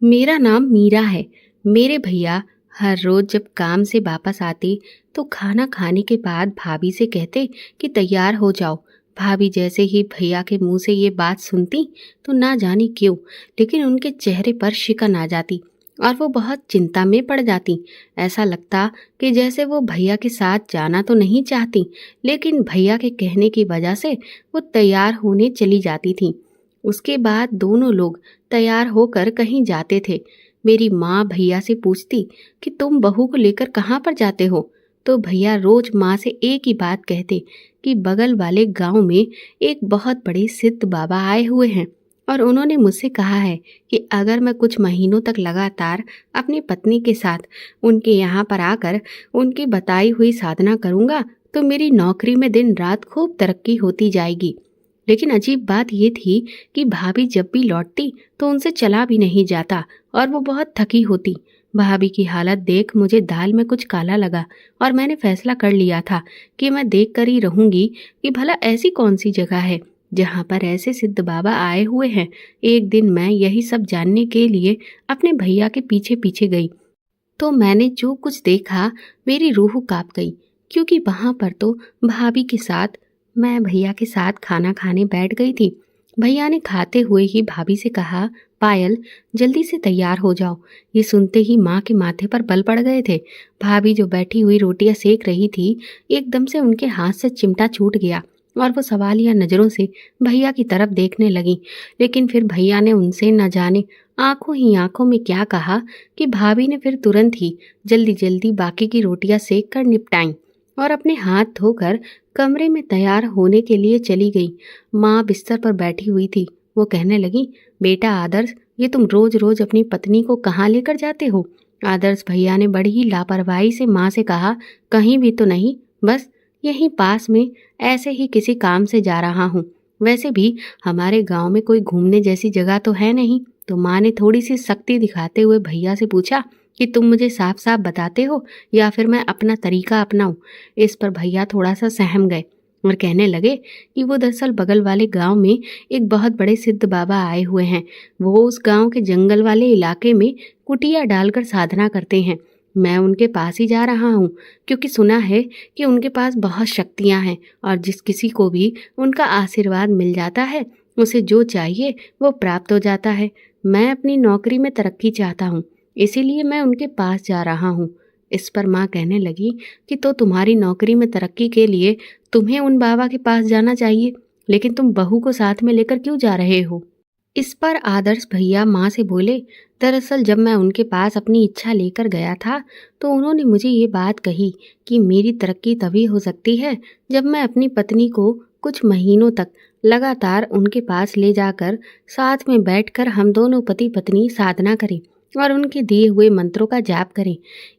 मेरा नाम मीरा है। मेरे भैया हर रोज जब काम से वापस आते तो खाना खाने के बाद भाभी से कहते कि तैयार हो जाओ। भाभी जैसे ही भैया के मुंह से ये बात सुनती तो ना जाने क्यों, लेकिन उनके चेहरे पर शिकन आ जाती और वो बहुत चिंता में पड़ जाती। ऐसा लगता कि जैसे वो भैया के साथ जाना तो नहीं चाहती, लेकिन भैया के कहने की वजह से वो तैयार होने चली जाती थी। उसके बाद दोनों लोग तैयार होकर कहीं जाते थे। मेरी माँ भैया से पूछती कि तुम बहू को लेकर कहाँ पर जाते हो, तो भैया रोज माँ से एक ही बात कहते कि बगल वाले गांव में एक बहुत बड़े सिद्ध बाबा आए हुए हैं और उन्होंने मुझसे कहा है कि अगर मैं कुछ महीनों तक लगातार अपनी पत्नी के साथ उनके यहाँ पर आकर उनकी बताई हुई साधना करूँगा तो मेरी नौकरी में दिन रात खूब तरक्की होती जाएगी। लेकिन अजीब बात ये थी कि भाभी जब भी लौटती तो उनसे चला भी नहीं जाता और वो बहुत थकी होती। भाभी की हालत देख मुझे दाल में कुछ काला लगा और मैंने फैसला कर लिया था कि मैं देख कर ही रहूंगी कि भला ऐसी कौन सी जगह है जहाँ पर ऐसे सिद्ध बाबा आए हुए हैं। एक दिन मैं यही सब जानने के लिए अपने भैया के पीछे पीछे गई, तो मैंने जो कुछ देखा मेरी रूह कांप गई, क्योंकि वहां पर तो भाभी के साथ मैं भैया के साथ खाना खाने बैठ गई थी। भैया ने खाते हुए ही भाभी से कहा, पायल जल्दी से तैयार हो जाओ। ये सुनते ही माँ के माथे पर बल पड़ गए थे। भाभी जो बैठी हुई रोटियां सेक रही थी, एकदम से उनके हाथ से चिमटा छूट गया और वो सवालिया नजरों से भैया की तरफ देखने लगी। लेकिन फिर भैया ने उनसे न जाने आंखों ही आंखों में क्या कहा कि भाभी ने फिर तुरंत ही जल्दी जल्दी बाकी की रोटियां सेक कर निपटाईं और अपने हाथ धोकर कमरे में तैयार होने के लिए चली गई। माँ बिस्तर पर बैठी हुई थी। वो कहने लगी, बेटा आदर्श, ये तुम रोज रोज अपनी पत्नी को कहाँ लेकर जाते हो? आदर्श भैया ने बड़ी ही लापरवाही से माँ से कहा, कहीं भी तो नहीं, बस यहीं पास में ऐसे ही किसी काम से जा रहा हूँ। वैसे भी हमारे गांव में कोई घूमने जैसी जगह तो है नहीं। तो माँ ने थोड़ी सी सख्ती दिखाते हुए भैया से पूछा कि तुम मुझे साफ साफ बताते हो या फिर मैं अपना तरीका अपनाऊं। इस पर भैया थोड़ा सा सहम गए और कहने लगे कि वो दरअसल बगल वाले गांव में एक बहुत बड़े सिद्ध बाबा आए हुए हैं। वो उस गांव के जंगल वाले इलाके में कुटिया डालकर साधना करते हैं। मैं उनके पास ही जा रहा हूँ, क्योंकि सुना है कि उनके पास बहुत शक्तियाँ हैं और जिस किसी को भी उनका आशीर्वाद मिल जाता है उसे जो चाहिए वो प्राप्त हो जाता है। मैं अपनी नौकरी में तरक्की चाहता हूँ, इसीलिए मैं उनके पास जा रहा हूँ। इस पर माँ कहने लगी कि तो तुम्हारी नौकरी में तरक्की के लिए तुम्हें उन बाबा के पास जाना चाहिए, लेकिन तुम बहू को साथ में लेकर क्यों जा रहे हो? इस पर आदर्श भैया माँ से बोले, दरअसल जब मैं उनके पास अपनी इच्छा लेकर गया था तो उन्होंने मुझे ये बात कही कि मेरी तरक्की तभी हो सकती है जब मैं अपनी पत्नी को कुछ महीनों तक लगातार उनके पास ले जाकर साथ में बैठकर हम दोनों पति पत्नी साधना करें और उनके दिए हुए मंत्रों का जाप करें।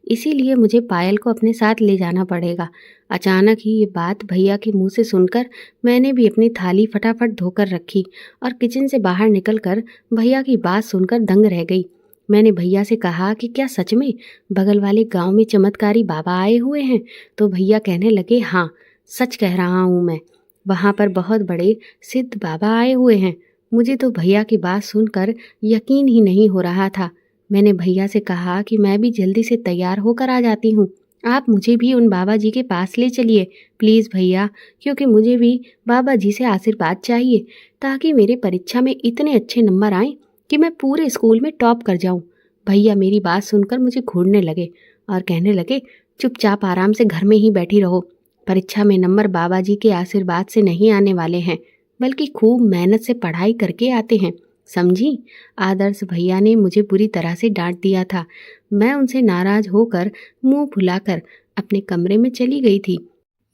इसीलिए मुझे पायल को अपने साथ ले जाना पड़ेगा। अचानक ही ये बात भैया के मुंह से सुनकर मैंने भी अपनी थाली फटाफट धोकर रखी और किचन से बाहर निकलकर भैया की बात सुनकर दंग रह गई। मैंने भैया से कहा कि क्या सच में बगल वाले गांव में चमत्कारी बाबा आए हुए हैं? तो भैया कहने लगे, हाँ सच कह रहा हूँ मैं, वहाँ पर बहुत बड़े सिद्ध बाबा आए हुए हैं। मुझे तो भैया की बात सुनकर यकीन ही नहीं हो रहा था। मैंने भैया से कहा कि मैं भी जल्दी से तैयार होकर आ जाती हूँ, आप मुझे भी उन बाबा जी के पास ले चलिए प्लीज़ भैया, क्योंकि मुझे भी बाबा जी से आशीर्वाद चाहिए ताकि मेरे परीक्षा में इतने अच्छे नंबर आएं कि मैं पूरे स्कूल में टॉप कर जाऊं। भैया मेरी बात सुनकर मुझे घूरने लगे और कहने लगे, चुपचाप आराम से घर में ही बैठी रहो। परीक्षा में नंबर बाबा जी के आशीर्वाद से नहीं आने वाले हैं, बल्कि खूब मेहनत से पढ़ाई करके आते हैं, समझी? आदर्श भैया ने मुझे बुरी तरह से डांट दिया था। मैं उनसे नाराज होकर मुंह फुलाकर अपने कमरे में चली गई थी।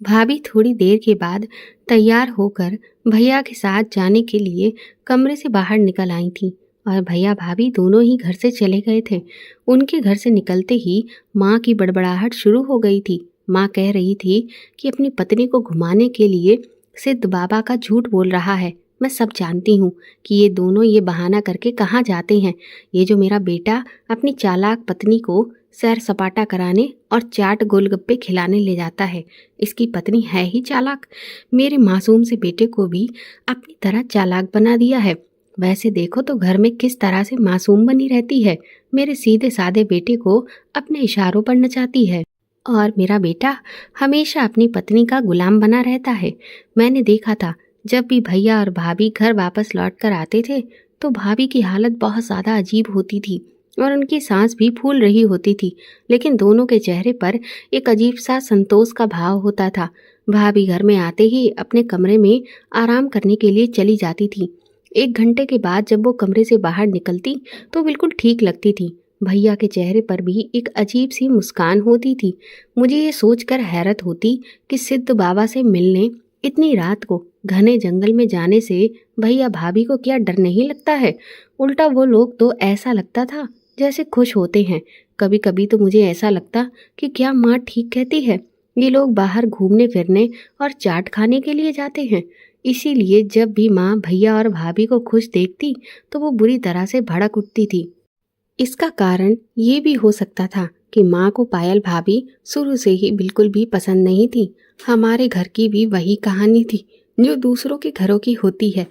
भाभी थोड़ी देर के बाद तैयार होकर भैया के साथ जाने के लिए कमरे से बाहर निकल आई थी और भैया भाभी दोनों ही घर से चले गए थे। उनके घर से निकलते ही माँ की बड़बड़ाहट शुरू हो गई थी। माँ कह रही थी कि अपनी पत्नी को घुमाने के लिए सिद्ध बाबा का झूठ बोल रहा है। मैं सब जानती हूँ कि ये दोनों ये बहाना करके कहाँ जाते हैं। ये जो मेरा बेटा अपनी चालाक पत्नी को सैर सपाटा कराने और चाट गोलगप्पे खिलाने ले जाता है, इसकी पत्नी है ही चालाक। मेरे मासूम से बेटे को भी अपनी तरह चालाक बना दिया है। वैसे देखो तो घर में किस तरह से मासूम बनी रहती है। मेरे सीधे साधे बेटे को अपने इशारों पर नचाती है और मेरा बेटा हमेशा अपनी पत्नी का गुलाम बना रहता है। मैंने देखा था जब भी भैया और भाभी घर वापस लौट कर आते थे तो भाभी की हालत बहुत ज़्यादा अजीब होती थी और उनकी सांस भी फूल रही होती थी, लेकिन दोनों के चेहरे पर एक अजीब सा संतोष का भाव होता था। भाभी घर में आते ही अपने कमरे में आराम करने के लिए चली जाती थी। 1 घंटे के बाद जब वो कमरे से बाहर निकलती तो बिल्कुल ठीक लगती थी। भैया के चेहरे पर भी एक अजीब सी मुस्कान होती थी। मुझे ये सोचकर हैरत होती कि सिद्ध बाबा से मिलने इतनी रात को घने जंगल में जाने से भैया भाभी को क्या डर नहीं लगता है। उल्टा वो लोग तो ऐसा लगता था जैसे खुश होते हैं। कभी कभी तो मुझे ऐसा लगता कि क्या माँ ठीक कहती है, ये लोग बाहर घूमने फिरने और चाट खाने के लिए जाते हैं। इसीलिए जब भी माँ भैया और भाभी को खुश देखती तो वो बुरी तरह से भड़क उठती थी। इसका कारण ये भी हो सकता था कि माँ को पायल भाभी शुरू से ही बिल्कुल भी पसंद नहीं थी। हमारे घर की भी वही कहानी थी जो दूसरों के घरों की होती है।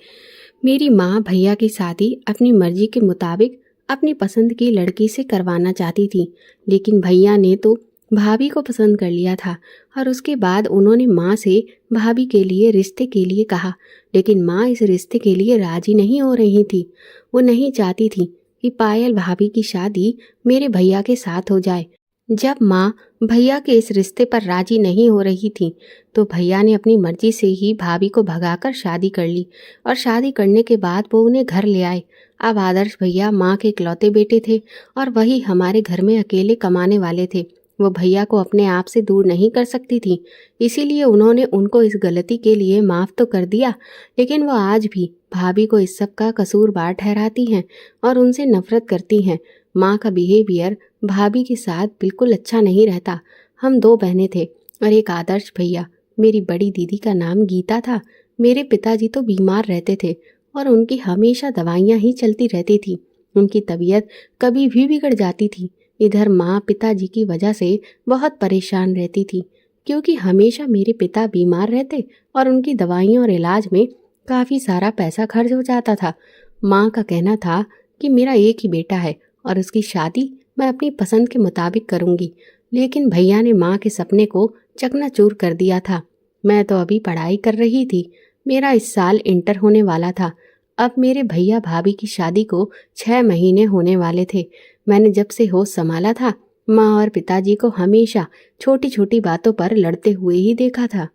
मेरी माँ भैया की शादी अपनी मर्जी के मुताबिक अपनी पसंद की लड़की से करवाना चाहती थी, लेकिन भैया ने तो भाभी को पसंद कर लिया था और उसके बाद उन्होंने माँ से भाभी के लिए रिश्ते के लिए कहा, लेकिन माँ इस रिश्ते के लिए राजी नहीं हो रही थी। वो नहीं चाहती थी कि पायल भाभी की शादी मेरे भैया के साथ हो जाए। जब माँ भैया के इस रिश्ते पर राजी नहीं हो रही थी तो भैया ने अपनी मर्जी से ही भाभी को भगाकर शादी कर ली और शादी करने के बाद वो उन्हें घर ले आए। अब आदर्श भैया माँ के इकलौते बेटे थे और वही हमारे घर में अकेले कमाने वाले थे। वो भैया को अपने आप से दूर नहीं कर सकती थी, इसीलिए उन्होंने उनको इस गलती के लिए माफ़ तो कर दिया, लेकिन वो आज भी भाभी को इस सब का कसूरवार ठहराती हैं और उनसे नफरत करती हैं। माँ का बिहेवियर भाभी के साथ बिल्कुल अच्छा नहीं रहता। हम 2 बहनें थे और एक आदर्श भैया। मेरी बड़ी दीदी का नाम गीता था। मेरे पिताजी तो बीमार रहते थे और उनकी हमेशा दवाइयाँ ही चलती रहती थी। उनकी तबीयत कभी भी बिगड़ जाती थी। इधर माँ पिताजी की वजह से बहुत परेशान रहती थी, क्योंकि हमेशा मेरे पिता बीमार रहते और उनकी दवाइयों और इलाज में काफ़ी सारा पैसा खर्च हो जाता था। माँ का कहना था कि मेरा एक ही बेटा है और उसकी शादी मैं अपनी पसंद के मुताबिक करूँगी, लेकिन भैया ने माँ के सपने को चकनाचूर कर दिया था। मैं तो अभी पढ़ाई कर रही थी, मेरा इस साल इंटर होने वाला था। अब मेरे भैया भाभी की शादी को 6 महीने होने वाले थे। मैंने जब से होश संभाला था माँ और पिताजी को हमेशा छोटी छोटी बातों पर लड़ते हुए ही देखा था।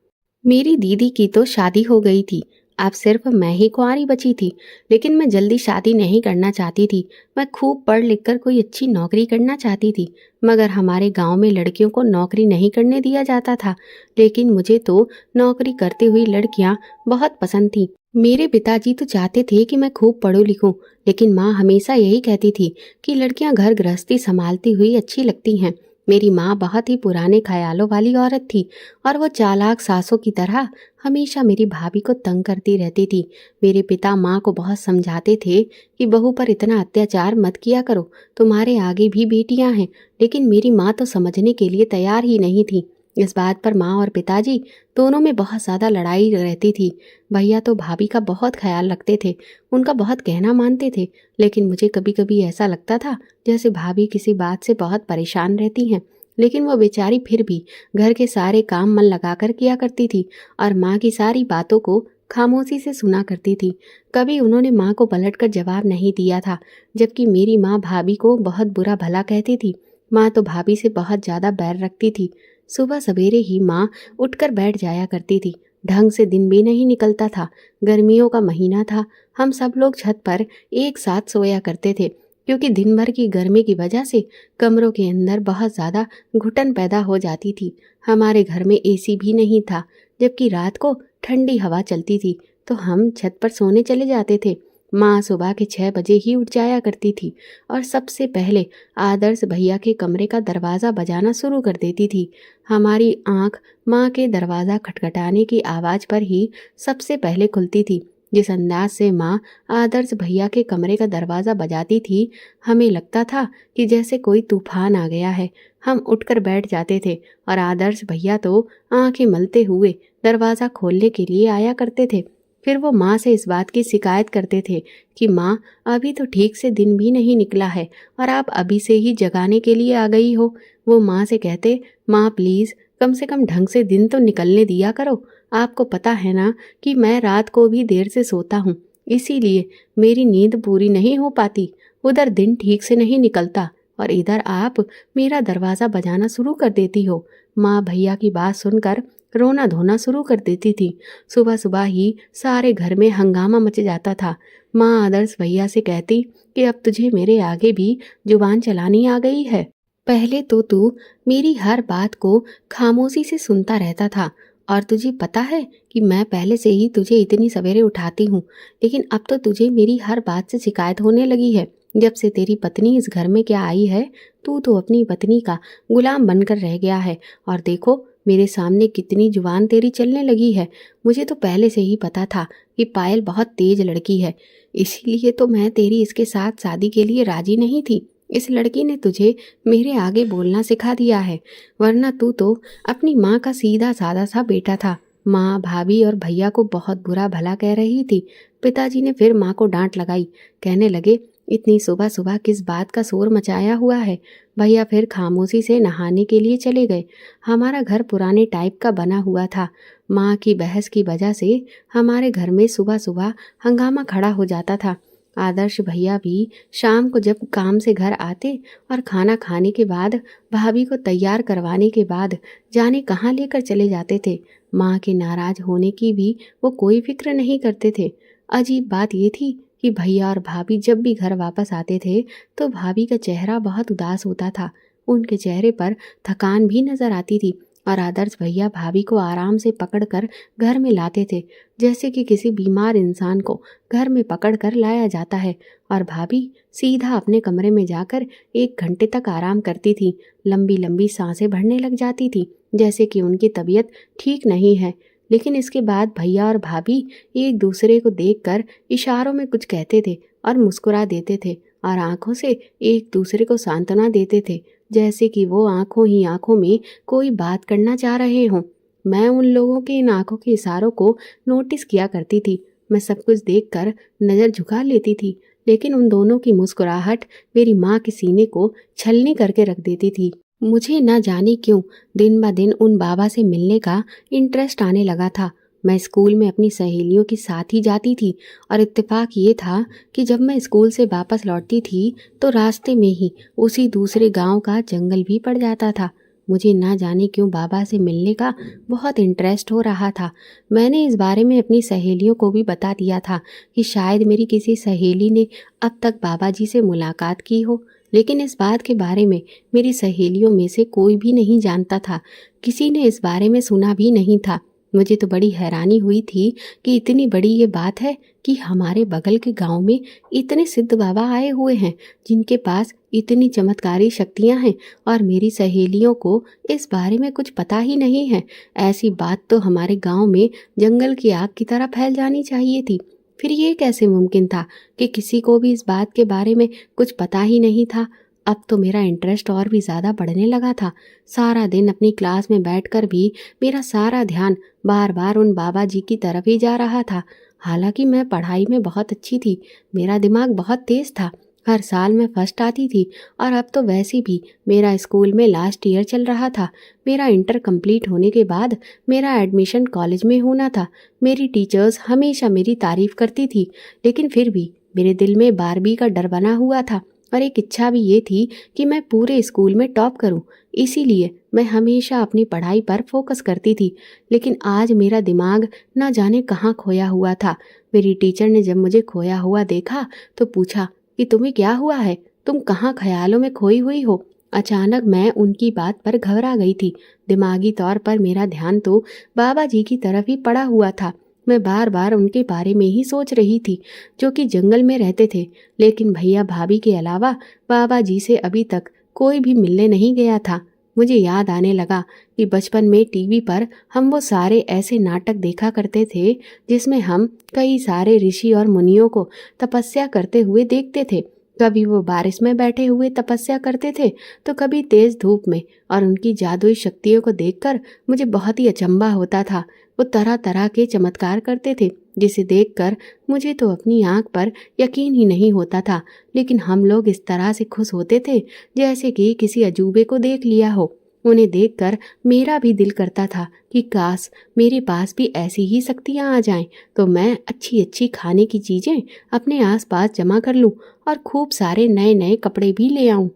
मेरी दीदी की तो शादी हो गई थी, अब सिर्फ मैं ही कुंवारी बची थी, लेकिन मैं जल्दी शादी नहीं करना चाहती थी। मैं खूब पढ़ लिख कर कोई अच्छी नौकरी करना चाहती थी, मगर हमारे गांव में लड़कियों को नौकरी नहीं करने दिया जाता था। लेकिन मुझे तो नौकरी करती हुई लड़कियां बहुत पसंद थी। मेरे पिताजी तो चाहते थे कि मैं खूब पढ़ूं लिखूं, लेकिन माँ हमेशा यही कहती थी कि लड़कियां घर गृहस्थी संभालती हुई अच्छी लगती हैं। मेरी माँ बहुत ही पुराने ख्यालों वाली औरत थी और वो चालाक सासों की तरह हमेशा मेरी भाभी को तंग करती रहती थी। मेरे पिता माँ को बहुत समझाते थे कि बहू पर इतना अत्याचार मत किया करो, तुम्हारे आगे भी बेटियां हैं, लेकिन मेरी माँ तो समझने के लिए तैयार ही नहीं थी। इस बात पर माँ और पिताजी दोनों में बहुत ज़्यादा लड़ाई रहती थी। भैया तो भाभी का बहुत ख्याल रखते थे, उनका बहुत कहना मानते थे, लेकिन मुझे कभी कभी ऐसा लगता था जैसे भाभी किसी बात से बहुत परेशान रहती हैं। लेकिन वो बेचारी फिर भी घर के सारे काम मन लगाकर किया करती थी और माँ की सारी बातों को खामोशी से सुना करती थी। कभी उन्होंने माँ को पलटकर जवाब नहीं दिया था, जबकि मेरी माँ भाभी को बहुत बुरा भला कहती थी। माँ तो भाभी से बहुत ज़्यादा बैर रखती थी। सुबह सवेरे ही माँ उठकर बैठ जाया करती थी। ढंग से दिन भी नहीं निकलता था। गर्मियों का महीना था, हम सब लोग छत पर एक साथ सोया करते थे, क्योंकि दिन भर की गर्मी की वजह से कमरों के अंदर बहुत ज़्यादा घुटन पैदा हो जाती थी। हमारे घर में एसी भी नहीं था, जबकि रात को ठंडी हवा चलती थी तो हम छत पर सोने चले जाते थे। माँ सुबह के 6 बजे ही उठ जाया करती थी और सबसे पहले आदर्श भैया के कमरे का दरवाज़ा बजाना शुरू कर देती थी। हमारी आँख माँ के दरवाज़ा खटखटाने की आवाज़ पर ही सबसे पहले खुलती थी। जिस अंदाज से माँ आदर्श भैया के कमरे का दरवाज़ा बजाती थी, हमें लगता था कि जैसे कोई तूफान आ गया है। हम उठकर बैठ जाते थे और आदर्श भैया तो आंखें मलते हुए दरवाज़ा खोलने के लिए आया करते थे। फिर वो माँ से इस बात की शिकायत करते थे कि माँ, अभी तो ठीक से दिन भी नहीं निकला है और आप अभी से ही जगाने के लिए आ गई हो। वो माँ से कहते, माँ प्लीज़ कम से कम ढंग से दिन तो निकलने दिया करो। आपको पता है ना कि मैं रात को भी देर से सोता हूँ, इसीलिए मेरी नींद पूरी नहीं हो पाती। उधर दिन ठीक से नहीं निकलता और इधर आप मेरा दरवाज़ा बजाना शुरू कर देती हो। माँ भैया की बात सुनकर रोना धोना शुरू कर देती थी। सुबह सुबह ही सारे घर में हंगामा मच जाता था। माँ आदर्श भैया से कहती कि अब तुझे मेरे आगे भी जुबान चलानी आ गई है। पहले तो तू मेरी हर बात को खामोशी से सुनता रहता था और तुझे पता है कि मैं पहले से ही तुझे इतनी सवेरे उठाती हूँ, लेकिन अब तो तुझे मेरी हर बात से शिकायत होने लगी है। जब से तेरी पत्नी इस घर में क्या आई है, तू तो अपनी पत्नी का गुलाम बनकर रह गया है। और देखो मेरे सामने कितनी जुबान तेरी चलने लगी है। मुझे तो पहले से ही पता था कि पायल बहुत तेज लड़की है, इसीलिए तो मैं तेरी इसके साथ शादी के लिए राजी नहीं थी। इस लड़की ने तुझे मेरे आगे बोलना सिखा दिया है, वरना तू तो अपनी माँ का सीधा साधा सा बेटा था। माँ भाभी और भैया को बहुत बुरा भला कह रही थी। पिताजी ने फिर माँ को डांट लगाई। कहने लगे, इतनी सुबह सुबह किस बात का शोर मचाया हुआ है। भैया फिर खामोशी से नहाने के लिए चले गए। हमारा घर पुराने टाइप का बना हुआ था। माँ की बहस की वजह से हमारे घर में सुबह सुबह हंगामा खड़ा हो जाता था। आदर्श भैया भी शाम को जब काम से घर आते और खाना खाने के बाद भाभी को तैयार करवाने के बाद जाने कहाँ लेकर चले जाते थे। माँ के नाराज होने की भी वो कोई फिक्र नहीं करते थे। अजीब बात ये थी कि भैया और भाभी जब भी घर वापस आते थे तो भाभी का चेहरा बहुत उदास होता था। उनके चेहरे पर थकान भी नजर आती थी और आदर्श भैया भाभी को आराम से पकड़कर घर में लाते थे, जैसे कि किसी बीमार इंसान को घर में पकड़कर लाया जाता है। और भाभी सीधा अपने कमरे में जाकर 1 घंटे तक आराम करती थी। लंबी लंबी सांसें भरने लग जाती थी, जैसे कि उनकी तबीयत ठीक नहीं है। लेकिन इसके बाद भैया और भाभी एक दूसरे को देखकर इशारों में कुछ कहते थे और मुस्कुरा देते थे और आंखों से एक दूसरे को सांत्वना देते थे, जैसे कि वो आंखों ही आंखों में कोई बात करना चाह रहे हों। मैं उन लोगों के इन आंखों के इशारों को नोटिस किया करती थी। मैं सब कुछ देखकर नज़र झुका लेती थी, लेकिन उन दोनों की मुस्कुराहट मेरी माँ के सीने को छलनी करके रख देती थी। मुझे न जाने क्यों दिन ब दिन उन बाबा से मिलने का इंटरेस्ट आने लगा था। मैं स्कूल में अपनी सहेलियों के साथ ही जाती थी और इत्तेफाक ये था कि जब मैं स्कूल से वापस लौटती थी तो रास्ते में ही उसी दूसरे गांव का जंगल भी पड़ जाता था। मुझे ना जाने क्यों बाबा से मिलने का बहुत इंटरेस्ट हो रहा था। मैंने इस बारे में अपनी सहेलियों को भी बता दिया था कि शायद मेरी किसी सहेली ने अब तक बाबा जी से मुलाकात की हो, लेकिन इस बात के बारे में मेरी सहेलियों में से कोई भी नहीं जानता था। किसी ने इस बारे में सुना भी नहीं था। मुझे तो बड़ी हैरानी हुई थी कि इतनी बड़ी ये बात है कि हमारे बगल के गांव में इतने सिद्ध बाबा आए हुए हैं जिनके पास इतनी चमत्कारी शक्तियां हैं और मेरी सहेलियों को इस बारे में कुछ पता ही नहीं है। ऐसी बात तो हमारे गांव में जंगल की आग की तरह फैल जानी चाहिए थी। फिर ये कैसे मुमकिन था कि किसी को भी इस बात के बारे में कुछ पता ही नहीं था। अब तो मेरा इंटरेस्ट और भी ज़्यादा बढ़ने लगा था। सारा दिन अपनी क्लास में बैठकर भी मेरा सारा ध्यान बार बार उन बाबा जी की तरफ ही जा रहा था। हालांकि मैं पढ़ाई में बहुत अच्छी थी, मेरा दिमाग बहुत तेज था, हर साल मैं फर्स्ट आती थी और अब तो वैसे भी मेरा स्कूल में लास्ट ईयर चल रहा था। मेरा इंटर कंप्लीट होने के बाद मेरा एडमिशन कॉलेज में होना था। मेरी टीचर्स हमेशा मेरी तारीफ करती थी, लेकिन फिर भी मेरे दिल में बारबी का डर बना हुआ था और एक इच्छा भी ये थी कि मैं पूरे स्कूल में टॉप करूं। इसीलिए मैं हमेशा अपनी पढ़ाई पर फोकस करती थी। लेकिन आज मेरा दिमाग ना जाने कहाँ खोया हुआ था। मेरी टीचर ने जब मुझे खोया हुआ देखा तो पूछा कि तुम्हें क्या हुआ है, तुम कहाँ ख्यालों में खोई हुई हो। अचानक मैं उनकी बात पर घबरा गई थी। दिमागी तौर पर मेरा ध्यान तो बाबा जी की तरफ ही पड़ा हुआ था। मैं बार बार उनके बारे में ही सोच रही थी, जो कि जंगल में रहते थे। लेकिन भैया भाभी के अलावा बाबा जी से अभी तक कोई भी मिलने नहीं गया था। मुझे याद आने लगा कि बचपन में टीवी पर हम वो सारे ऐसे नाटक देखा करते थे जिसमें हम कई सारे ऋषि और मुनियों को तपस्या करते हुए देखते थे। कभी वो बारिश में बैठे हुए तपस्या करते थे तो कभी तेज धूप में, और उनकी जादुई शक्तियों को देखकर मुझे बहुत ही अचंभा होता था। वो तरह तरह के चमत्कार करते थे। जिसे देखकर मुझे तो अपनी आंख पर यकीन ही नहीं होता था। लेकिन हम लोग इस तरह से खुश होते थे जैसे कि किसी अजूबे को देख लिया हो। उन्हें देखकर मेरा भी दिल करता था कि काश मेरे पास भी ऐसी ही शक्तियां आ जाएं, तो मैं अच्छी अच्छी खाने की चीजें अपने आसपास जमा कर लूं और खूब सारे नए नए कपड़े भी ले आऊं।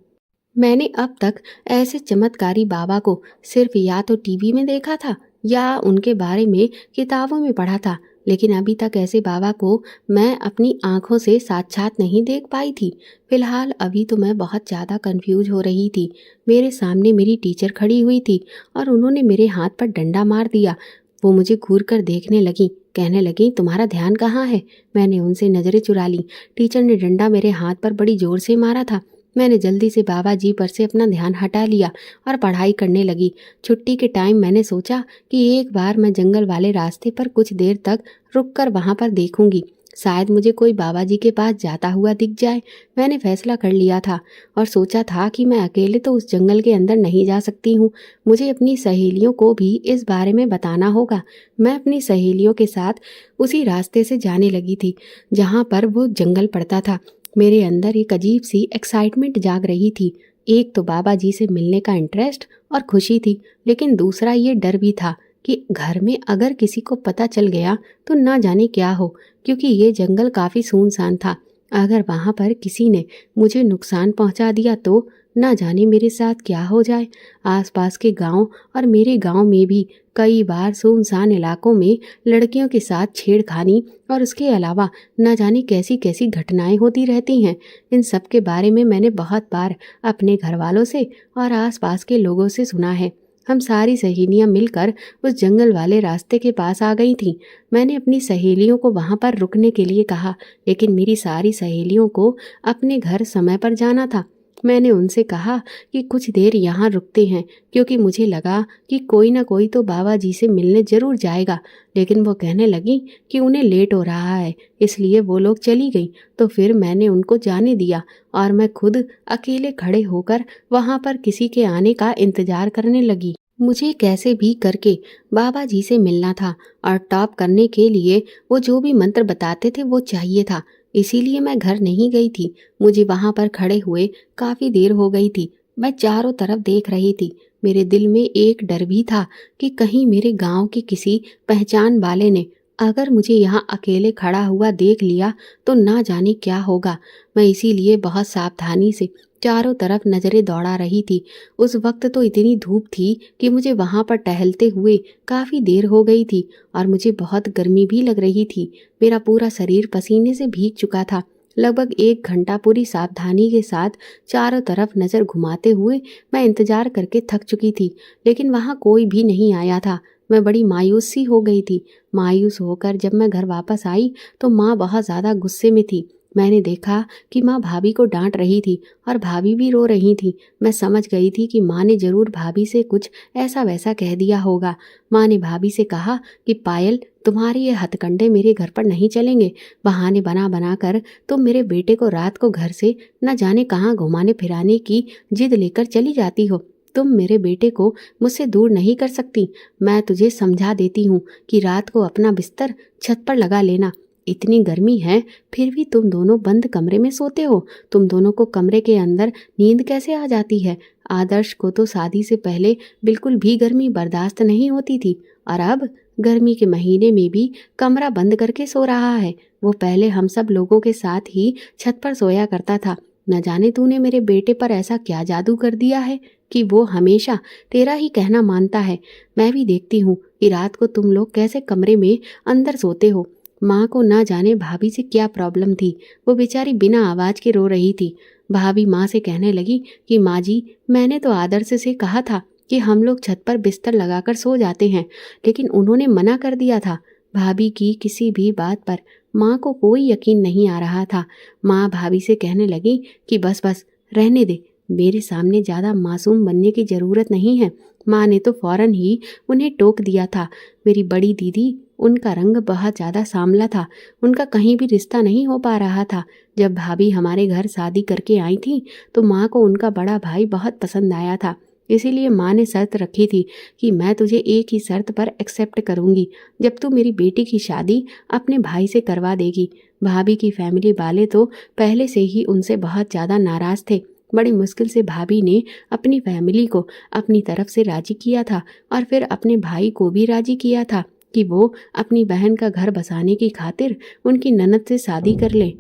मैंने अब तक ऐसे चमत्कारी बाबा को सिर्फ या तो टीवी में देखा था या उनके बारे में किताबों में पढ़ा था, लेकिन अभी तक ऐसे बाबा को मैं अपनी आंखों से साक्षात नहीं देख पाई थी। फिलहाल अभी तो मैं बहुत ज़्यादा कंफ्यूज हो रही थी। मेरे सामने मेरी टीचर खड़ी हुई थी और उन्होंने मेरे हाथ पर डंडा मार दिया। वो मुझे घूर कर देखने लगी, कहने लगी, तुम्हारा ध्यान कहाँ है? मैंने उनसे नज़रें चुरा ली। टीचर ने डंडा मेरे हाथ पर बड़ी जोर से मारा था। मैंने जल्दी से बाबा जी पर से अपना ध्यान हटा लिया और पढ़ाई करने लगी। छुट्टी के टाइम मैंने सोचा कि एक बार मैं जंगल वाले रास्ते पर कुछ देर तक रुककर वहां पर देखूंगी, शायद मुझे कोई बाबा जी के पास जाता हुआ दिख जाए। मैंने फैसला कर लिया था और सोचा था कि मैं अकेले तो उस जंगल के अंदर नहीं जा सकती हूँ, मुझे अपनी सहेलियों को भी इस बारे में बताना होगा। मैं अपनी सहेलियों के साथ उसी रास्ते से जाने लगी थी जहाँ पर वो जंगल पड़ता था। मेरे अंदर एक अजीब सी एक्साइटमेंट जाग रही थी। एक तो बाबा जी से मिलने का इंटरेस्ट और खुशी थी, लेकिन दूसरा ये डर भी था कि घर में अगर किसी को पता चल गया तो ना जाने क्या हो, क्योंकि ये जंगल काफ़ी सुनसान था। अगर वहाँ पर किसी ने मुझे नुकसान पहुँचा दिया तो ना जाने मेरे साथ क्या हो जाए। आसपास के गांव और मेरे गांव में भी कई बार सुनसान इलाकों में लड़कियों के साथ छेड़खानी और उसके अलावा न जाने कैसी कैसी घटनाएं होती रहती हैं। इन सब के बारे में मैंने बहुत बार अपने घर वालों से और आसपास के लोगों से सुना है। हम सारी सहेलियां मिलकर उस जंगल वाले रास्ते के पास आ गई थीं। मैंने अपनी सहेलियों को वहां पर रुकने के लिए कहा, लेकिन मेरी सारी सहेलियों को अपने घर समय पर जाना था। मैंने उनसे कहा कि कुछ देर यहाँ रुकते हैं, क्योंकि मुझे लगा कि कोई ना कोई तो बाबा जी से मिलने जरूर जाएगा। लेकिन वो कहने लगी कि उन्हें लेट हो रहा है, इसलिए वो लोग चली गई। तो फिर मैंने उनको जाने दिया और मैं खुद अकेले खड़े होकर वहाँ पर किसी के आने का इंतजार करने लगी। मुझे कैसे भी करके बाबा जी से मिलना था और टॉप करने के लिए वो जो भी मंत्र बताते थे वो चाहिए था। इसीलिए मैं घर नहीं गई थी। मुझे वहां पर खड़े हुए काफी देर हो गई थी। मैं चारों तरफ देख रही थी। मेरे दिल में एक डर भी था कि कहीं मेरे गांव के किसी पहचान वाले ने अगर मुझे यहाँ अकेले खड़ा हुआ देख लिया तो ना जाने क्या होगा। मैं इसीलिए बहुत सावधानी से चारों तरफ नजरें दौड़ा रही थी। उस वक्त तो इतनी धूप थी कि मुझे वहां पर टहलते हुए काफी देर हो गई थी और मुझे बहुत गर्मी भी लग रही थी। मेरा पूरा शरीर पसीने से भीग चुका था। लगभग 1 घंटा पूरी सावधानी के साथ चारों तरफ नजर घुमाते हुए मैं इंतजार करके थक चुकी थी, लेकिन वहां कोई भी नहीं आया था। मैं बड़ी मायूस सी हो गई थी। मायूस होकर जब मैं घर वापस आई तो माँ बहुत ज्यादा गुस्से में थी। मैंने देखा कि माँ भाभी को डांट रही थी और भाभी भी रो रही थी। मैं समझ गई थी कि माँ ने जरूर भाभी से कुछ ऐसा वैसा कह दिया होगा। माँ ने भाभी से कहा कि पायल, तुम्हारे ये हथकंडे मेरे घर पर नहीं चलेंगे। बहाने बना बना कर तुम मेरे बेटे को रात को घर से न जाने कहाँ घुमाने फिराने की जिद लेकर चली जाती हो। तुम मेरे बेटे को मुझसे दूर नहीं कर सकती। मैं तुझे समझा देती हूँ कि रात को अपना बिस्तर छत पर लगा लेना। इतनी गर्मी है फिर भी तुम दोनों बंद कमरे में सोते हो। तुम दोनों को कमरे के अंदर नींद कैसे आ जाती है? आदर्श को तो शादी से पहले बिल्कुल भी गर्मी बर्दाश्त नहीं होती थी और अब गर्मी के महीने में भी कमरा बंद करके सो रहा है। वो पहले हम सब लोगों के साथ ही छत पर सोया करता था। न जाने तूने मेरे बेटे पर ऐसा क्या जादू कर दिया है कि वो हमेशा तेरा ही कहना मानता है। मैं भी देखती हूँ कि रात को तुम लोग कैसे कमरे में अंदर सोते हो। माँ को ना जाने भाभी से क्या प्रॉब्लम थी, वो बेचारी बिना आवाज के रो रही थी। भाभी माँ से कहने लगी कि माँ जी, मैंने तो आदर्श से कहा था कि हम लोग छत पर बिस्तर लगाकर सो जाते हैं, लेकिन उन्होंने मना कर दिया था। भाभी की किसी भी बात पर माँ को कोई यकीन नहीं आ रहा था। माँ भाभी से कहने लगी कि बस बस रहने दे, मेरे सामने ज़्यादा मासूम बनने की ज़रूरत नहीं है। माँ ने तो फौरन ही उन्हें टोक दिया था। मेरी बड़ी दीदी, उनका रंग बहुत ज़्यादा सांवला था, उनका कहीं भी रिश्ता नहीं हो पा रहा था। जब भाभी हमारे घर शादी करके आई थी तो माँ को उनका बड़ा भाई बहुत पसंद आया था। इसीलिए माँ ने शर्त रखी थी कि मैं तुझे एक ही शर्त पर एक्सेप्ट करूँगी, जब तू मेरी बेटी की शादी अपने भाई से करवा देगी। भाभी की फैमिली वाले तो पहले से ही उनसे बहुत ज़्यादा नाराज़ थे। बड़ी मुश्किल से भाभी ने अपनी फैमिली को अपनी तरफ से राज़ी किया था और फिर अपने भाई को भी राज़ी किया था कि वो अपनी बहन का घर बसाने की खातिर उनकी ननद से शादी कर ले।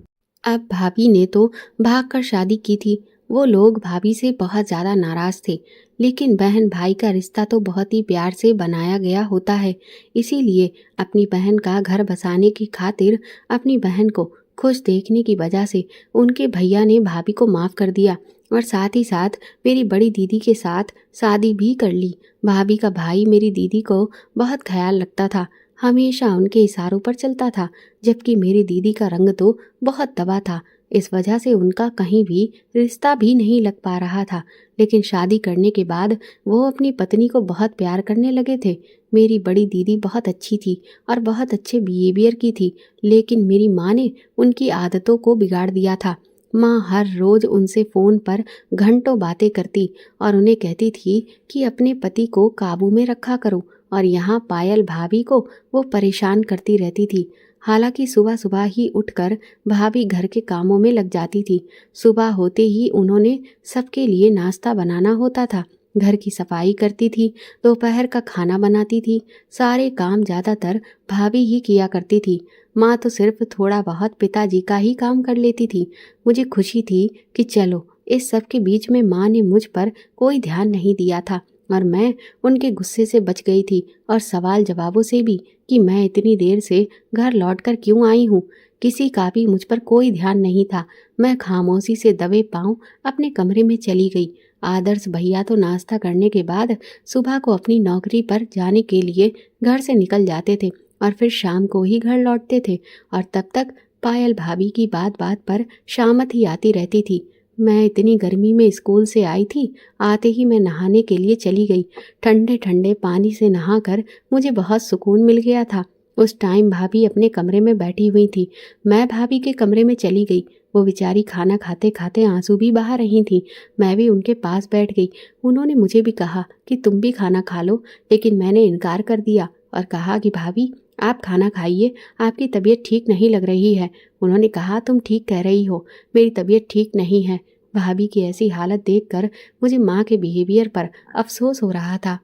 अब भाभी ने तो भाग कर शादी की थी। वो लोग भाभी से बहुत ज़्यादा नाराज़ थे, लेकिन बहन भाई का रिश्ता तो बहुत ही प्यार से बनाया गया होता है। इसीलिए अपनी बहन का घर बसाने की खातिर अपनी बहन को खुश देखने की वजह से उनके भैया ने भाभी को माफ़ कर दिया और साथ ही साथ मेरी बड़ी दीदी के साथ शादी भी कर ली। भाभी का भाई मेरी दीदी को बहुत ख्याल रखता था, हमेशा उनके इशारों पर चलता था, जबकि मेरी दीदी का रंग तो बहुत दबा था। इस वजह से उनका कहीं भी रिश्ता भी नहीं लग पा रहा था। लेकिन शादी करने के बाद वो अपनी पत्नी को बहुत प्यार करने लगे थे। मेरी बड़ी दीदी बहुत अच्छी थी और बहुत अच्छे बिहेवियर की थी, लेकिन मेरी माँ ने उनकी आदतों को बिगाड़ दिया था। माँ हर रोज़ उनसे फ़ोन पर घंटों बातें करती और उन्हें कहती थी कि अपने पति को काबू में रखा करो, और यहाँ पायल भाभी को वो परेशान करती रहती थी। हालांकि सुबह सुबह ही उठकर भाभी घर के कामों में लग जाती थी। सुबह होते ही उन्होंने सबके लिए नाश्ता बनाना होता था, घर की सफाई करती थी, दोपहर का खाना बनाती थी। सारे काम ज़्यादातर भाभी ही किया करती थी। माँ तो सिर्फ थोड़ा बहुत पिताजी का ही काम कर लेती थी। मुझे खुशी थी कि चलो, इस सब के बीच में माँ ने मुझ पर कोई ध्यान नहीं दिया था और मैं उनके गुस्से से बच गई थी और सवाल जवाबों से भी, कि मैं इतनी देर से घर लौटकर क्यों आई हूँ। किसी का भी मुझ पर कोई ध्यान नहीं था। मैं खामोशी से दबे पांव अपने कमरे में चली गई। आदर्श भैया तो नाश्ता करने के बाद सुबह को अपनी नौकरी पर जाने के लिए घर से निकल जाते थे और फिर शाम को ही घर लौटते थे, और तब तक पायल भाभी की बात बात पर शामत ही आती रहती थी। मैं इतनी गर्मी में स्कूल से आई थी, आते ही मैं नहाने के लिए चली गई। ठंडे ठंडे पानी से नहाकर मुझे बहुत सुकून मिल गया था। उस टाइम भाभी अपने कमरे में बैठी हुई थी। मैं भाभी के कमरे में चली गई। वो बेचारी खाना खाते खाते आंसू भी बहा रही थी। मैं भी उनके पास बैठ गई। उन्होंने मुझे भी कहा कि तुम भी खाना खा लो, लेकिन मैंने इनकार कर दिया और कहा कि भाभी, आप खाना खाइए, आपकी तबीयत ठीक नहीं लग रही है। उन्होंने कहा, तुम ठीक कह रही हो, मेरी तबीयत ठीक नहीं है। भाभी की ऐसी हालत देखकर मुझे माँ के बिहेवियर पर अफसोस हो रहा था।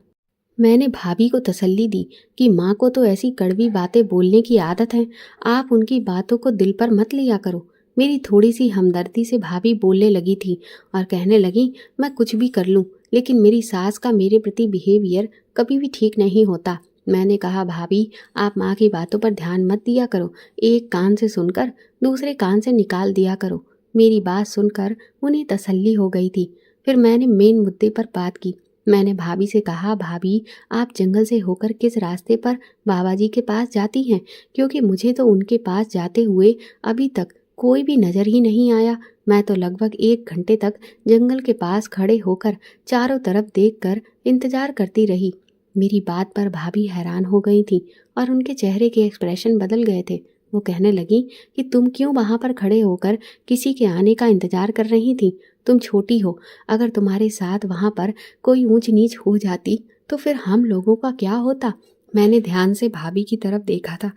मैंने भाभी को तसल्ली दी कि माँ को तो ऐसी कड़वी बातें बोलने की आदत है, आप उनकी बातों को दिल पर मत लिया करो। मेरी थोड़ी सी हमदर्दी से भाभी बोलने लगी थी और कहने लगी, मैं कुछ भी कर लूँ, लेकिन मेरी सास का मेरे प्रति बिहेवियर कभी भी ठीक नहीं होता। मैंने कहा, भाभी, आप माँ की बातों पर ध्यान मत दिया करो, एक कान से सुनकर दूसरे कान से निकाल दिया करो। मेरी बात सुनकर उन्हें तसल्ली हो गई थी। फिर मैंने मेन मुद्दे पर बात की। मैंने भाभी से कहा, भाभी, आप जंगल से होकर किस रास्ते पर बाबा जी के पास जाती हैं, क्योंकि मुझे तो उनके पास जाते हुए अभी तक कोई भी नज़र ही नहीं आया। मैं तो लगभग 1 घंटे तक जंगल के पास खड़े होकर चारों तरफ देखकर इंतजार करती रही। मेरी बात पर भाभी हैरान हो गई थी और उनके चेहरे के एक्सप्रेशन बदल गए थे। वो कहने लगी कि तुम क्यों वहाँ पर खड़े होकर किसी के आने का इंतजार कर रही थी? तुम छोटी हो, अगर तुम्हारे साथ वहाँ पर कोई ऊंच नीच हो जाती तो फिर हम लोगों का क्या होता? मैंने ध्यान से भाभी की तरफ देखा था।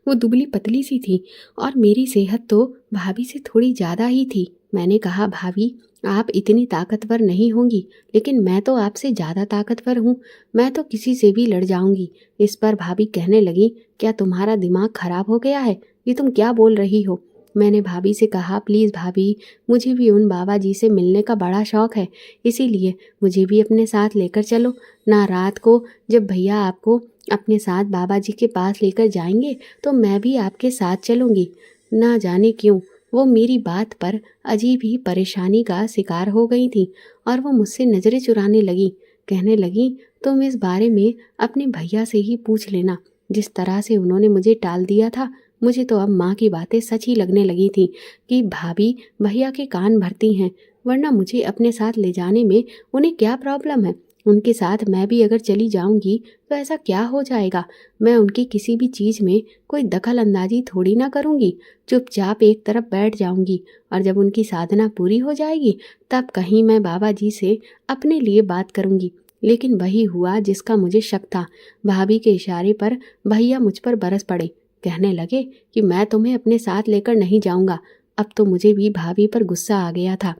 वो दुबली पतली सी थी और मेरी सेहत तो भाभी से थोड़ी ज़्यादा ही थी। मैंने कहा, भाभी, आप इतनी ताकतवर नहीं होंगी, लेकिन मैं तो आपसे ज़्यादा ताकतवर हूँ। मैं तो किसी से भी लड़ जाऊंगी। इस पर भाभी कहने लगी, क्या तुम्हारा दिमाग खराब हो गया है? ये तुम क्या बोल रही हो? मैंने भाभी से कहा, प्लीज़ भाभी, मुझे भी उन बाबा जी से मिलने का बड़ा शौक़ है, इसीलिए मुझे भी अपने साथ लेकर चलो ना। रात को जब भैया आपको अपने साथ बाबा जी के पास लेकर जाएंगे तो मैं भी आपके साथ चलूँगी। ना जाने क्यों वो मेरी बात पर अजीब ही परेशानी का शिकार हो गई थी और वो मुझसे नज़रें चुराने लगी। कहने लगी, तुम इस बारे में अपने भैया से ही पूछ लेना। जिस तरह से उन्होंने मुझे टाल दिया था, मुझे तो अब माँ की बातें सच ही लगने लगी थी कि भाभी भैया के कान भरती हैं, वरना मुझे अपने साथ ले जाने में उन्हें क्या प्रॉब्लम है? उनके साथ मैं भी अगर चली जाऊंगी तो ऐसा क्या हो जाएगा? मैं उनकी किसी भी चीज़ में कोई दखल अंदाजी थोड़ी ना करूंगी। चुपचाप एक तरफ बैठ जाऊंगी और जब उनकी साधना पूरी हो जाएगी तब कहीं मैं बाबा जी से अपने लिए बात करूंगी। लेकिन वही हुआ जिसका मुझे शक था। भाभी के इशारे पर भैया मुझ पर बरस पड़े। कहने लगे कि मैं तुम्हें अपने साथ लेकर नहीं जाऊंगा। अब तो मुझे भी भाभी पर गुस्सा आ गया था।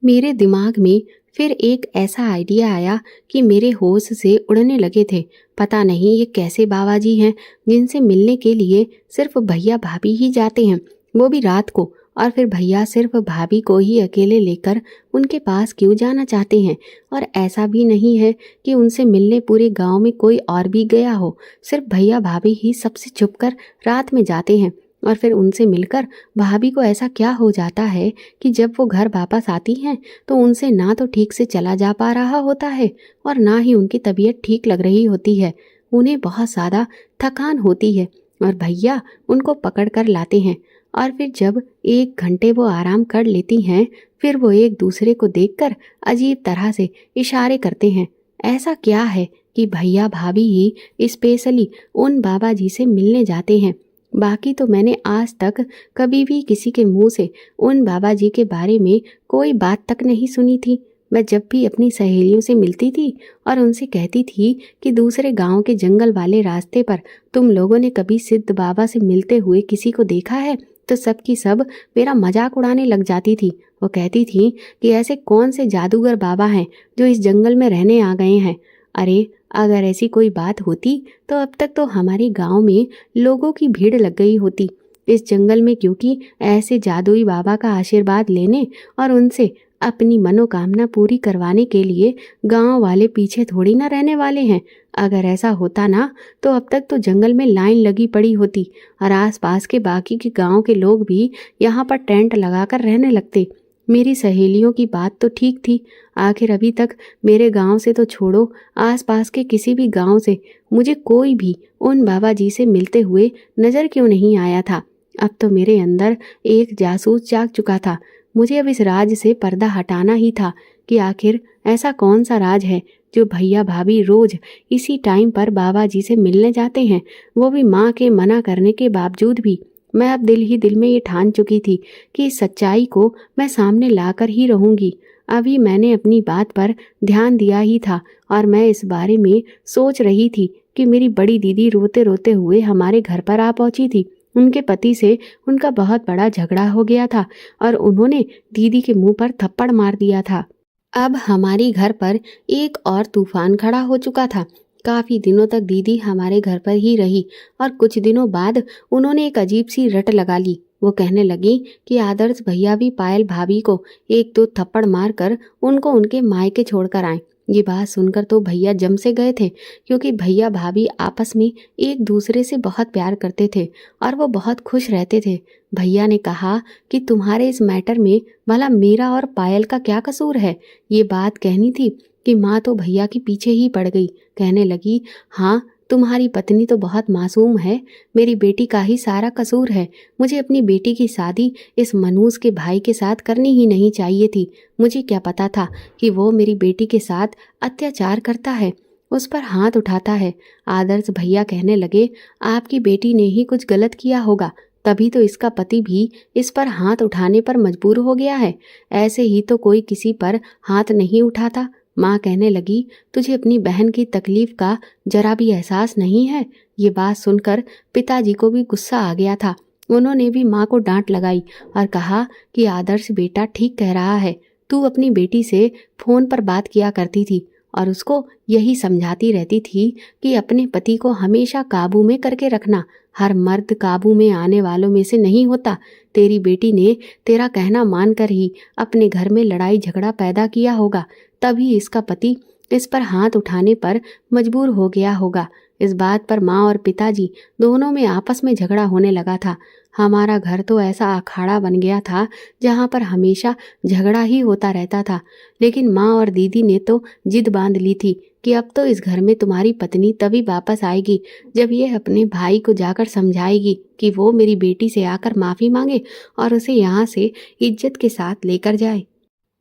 मेरे दिमाग में फिर एक ऐसा आइडिया आया कि मेरे होश से उड़ने लगे थे। पता नहीं ये कैसे बाबा जी हैं जिनसे मिलने के लिए सिर्फ भैया भाभी ही जाते हैं, वो भी रात को। और फिर भैया सिर्फ भाभी को ही अकेले लेकर उनके पास क्यों जाना चाहते हैं? और ऐसा भी नहीं है कि उनसे मिलने पूरे गांव में कोई और भी गया हो, सिर्फ भैया भाभी ही सबसे छुपकर रात में जाते हैं। और फिर उनसे मिलकर भाभी को ऐसा क्या हो जाता है कि जब वो घर वापस आती हैं तो उनसे ना तो ठीक से चला जा पा रहा होता है और ना ही उनकी तबीयत ठीक लग रही होती है। उन्हें बहुत ज़्यादा थकान होती है और भैया उनको पकड़ कर लाते हैं। और फिर जब 1 घंटे वो आराम कर लेती हैं फिर वो एक दूसरे को देखकर अजीब तरह से इशारे करते हैं। ऐसा क्या है कि भैया भाभी ही स्पेशली उन बाबा जी से मिलने जाते हैं? बाकी तो मैंने आज तक कभी भी किसी के मुंह से उन बाबा जी के बारे में कोई बात तक नहीं सुनी थी। मैं जब भी अपनी सहेलियों से मिलती थी और उनसे कहती थी कि दूसरे गांव के जंगल वाले रास्ते पर तुम लोगों ने कभी सिद्ध बाबा से मिलते हुए किसी को देखा है, तो सब की सब मेरा मजाक उड़ाने लग जाती थी। वो कहती थी कि ऐसे कौन से जादूगर बाबा हैं जो इस जंगल में रहने आ गए हैं। अरे अगर ऐसी कोई बात होती तो अब तक तो हमारे गांव में लोगों की भीड़ लग गई होती इस जंगल में, क्योंकि ऐसे जादुई बाबा का आशीर्वाद लेने और उनसे अपनी मनोकामना पूरी करवाने के लिए गांव वाले पीछे थोड़ी ना रहने वाले हैं। अगर ऐसा होता ना तो अब तक तो जंगल में लाइन लगी पड़ी होती और आसपास के बाकी के गांव के लोग भी यहाँ पर टेंट लगाकर रहने लगते। मेरी सहेलियों की बात तो ठीक थी। आखिर अभी तक मेरे गांव से तो छोड़ो, आसपास के किसी भी गांव से मुझे कोई भी उन बाबा जी से मिलते हुए नजर क्यों नहीं आया था? अब तो मेरे अंदर एक जासूस जाग चुका था। मुझे अब इस राज से पर्दा हटाना ही था कि आखिर ऐसा कौन सा राज है जो भैया भाभी रोज इसी टाइम पर बाबा जी से मिलने जाते हैं, वो भी माँ के मना करने के बावजूद भी। मैं अब दिल ही दिल में ये ठान चुकी थी कि इस सच्चाई को मैं सामने लाकर ही रहूंगी। अभी मैंने अपनी बात पर ध्यान दिया ही था और मैं इस बारे में सोच रही थी कि मेरी बड़ी दीदी रोते रोते हुए हमारे घर पर आ पहुंची थी। उनके पति से उनका बहुत बड़ा झगड़ा हो गया था और उन्होंने दीदी के मुंह पर थप्पड़ मार दिया था। अब हमारे घर पर एक और तूफान खड़ा हो चुका था। काफी दिनों तक दीदी हमारे घर पर ही रही और कुछ दिनों बाद उन्होंने एक अजीब सी रट लगा ली। वो कहने लगी कि आदर्श भैया भी पायल भाभी को 1-2 थप्पड़ मारकर उनको उनके मायके छोड़कर आए। ये बात सुनकर तो भैया जम से गए थे, क्योंकि भैया भाभी आपस में एक दूसरे से बहुत प्यार करते थे और वो बहुत खुश रहते थे। भैया ने कहा कि तुम्हारे इस मैटर में भला मेरा और पायल का क्या कसूर है? ये बात कहनी थी कि माँ तो भैया के पीछे ही पड़ गई। कहने लगी, हाँ तुम्हारी पत्नी तो बहुत मासूम है, मेरी बेटी का ही सारा कसूर है। मुझे अपनी बेटी की शादी इस मनूस के भाई के साथ करनी ही नहीं चाहिए थी। मुझे क्या पता था कि वो मेरी बेटी के साथ अत्याचार करता है, उस पर हाथ उठाता है। आदर्श भैया कहने लगे, आपकी बेटी ने ही कुछ गलत किया होगा, तभी तो इसका पति भी इस पर हाथ उठाने पर मजबूर हो गया है। ऐसे ही तो कोई किसी पर हाथ नहीं उठाता। माँ कहने लगी, तुझे अपनी बहन की तकलीफ का जरा भी एहसास नहीं है? ये बात सुनकर पिताजी को भी गुस्सा आ गया था। उन्होंने भी माँ को डांट लगाई और कहा कि आदर्श बेटा ठीक कह रहा है। तू अपनी बेटी से फोन पर बात किया करती थी और उसको यही समझाती रहती थी कि अपने पति को हमेशा काबू में करके रखना। हर मर्द काबू में आने वालों में से नहीं होता। तेरी बेटी ने तेरा कहना मानकर ही अपने घर में लड़ाई झगड़ा पैदा किया होगा, तभी इसका पति इस पर हाथ उठाने पर मजबूर हो गया होगा। इस बात पर माँ और पिताजी दोनों में आपस में झगड़ा होने लगा था। हमारा घर तो ऐसा अखाड़ा बन गया था जहाँ पर हमेशा झगड़ा ही होता रहता था। लेकिन माँ और दीदी ने तो जिद बांध ली थी कि अब तो इस घर में तुम्हारी पत्नी तभी वापस आएगी जब ये अपने भाई को जाकर समझाएगी कि वो मेरी बेटी से आकर माफ़ी मांगे और उसे यहाँ से इज्जत के साथ लेकर जाए।